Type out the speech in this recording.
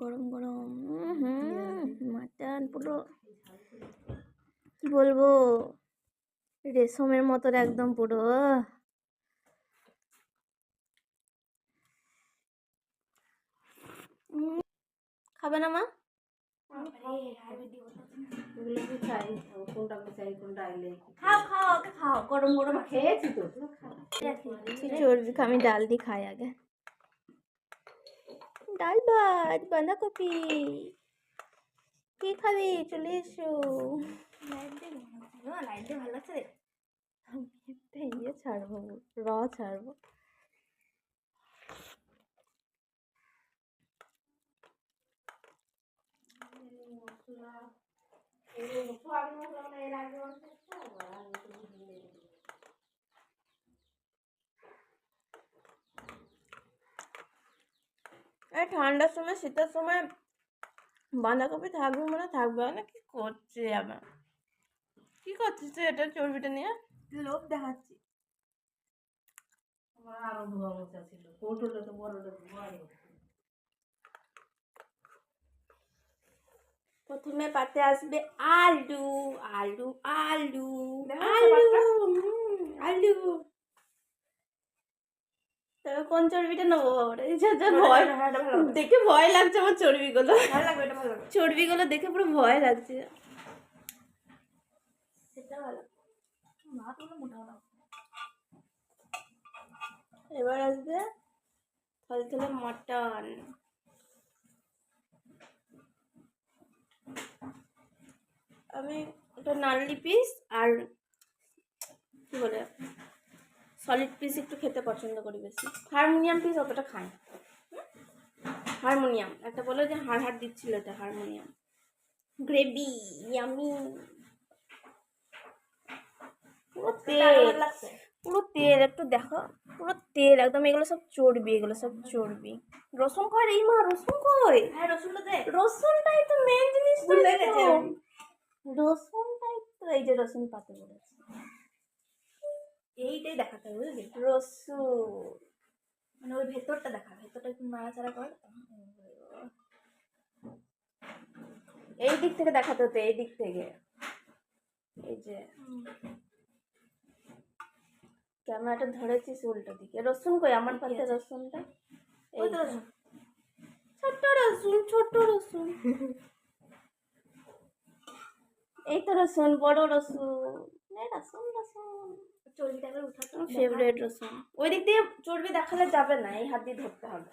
গরম গরম মাটন পুরো কি বলবো রেশমের মতন একদম পুরো। খাবে না মা? খাও খাও খাও গরম গরম খেয়েছি তো চর্বি। আমি ডাল দিয়ে খাই আগে। ডাল ভাত বাঁধাকপি কি খাবি? চলে এসো। লাইট দিয়ে ভালো লাগছে। ইয়ে ছাড়বো র ছাড়বো। ঠান্ডার সময় শীতের সময় বাঁধাকপি থাকবে মানে থাকবে না। কি করছে আবার? কি করছিস তুই? এটা চর্বিটা নিয়ে লোভ দেখাচ্ছি। প্রথমে পাতে আসবে আলু আলু আলু আলু আলু। তবে কোন চর্বিটা নেবো? ভয় দেখে ভয় লাগছে আমার। চর্বিগুলো চর্বিগুলো দেখে পুরো ভয় লাগছে। সেটা ভালো। এবার আসবে থলথলে মটন। আমি ওটা নারলি পিস আর কি বলে সলিড পিস একটু খেতে পছন্দ করি বেশি। হারমোনিয়াম পিস অতটা খাই। হারমোনিয়াম একটা বলে যে হাড় দিচ্ছিল, এটা হারমোনিয়াম গ্রেভি ইয়ামি। পুরো তেল পুরো তেল একটু দেখো, পুরো তেল একদম। এগুলো সব চর্বি, এগুলো সব চর্বি। রসুন কই রে মা? রসুন কই? হ্যাঁ রসুনটা দে। রসুনটাই তো মেন জিনিস। ভুলে গেছে রসুনটাই তো। এই যে রসুন পাতে বলেছে, এইটাই দেখাতে হবে বুঝলি? রসুন মানে ওই ভেতরটা দেখা, ভেতরটা একটু নাড়াচাড়া কর। এই দিক থেকে দেখাতে হতো, এই দিক থেকে। এই যে ক্যামেরাটা ধরেছিস উল্টো দিকে। রসুন কই আমার পাতে? রসুনটা এই তো ছোট্ট রসুন, ছোট্ট রসুন। এই তো রসুন, বড় রসুন। রসুন রসুন চর্বিটা উঠাতে ফেভারিট রসুন। ওই দিক দিয়ে চর্বি দেখালে যাবে না, এই হাত দিয়ে ধরতে হবে।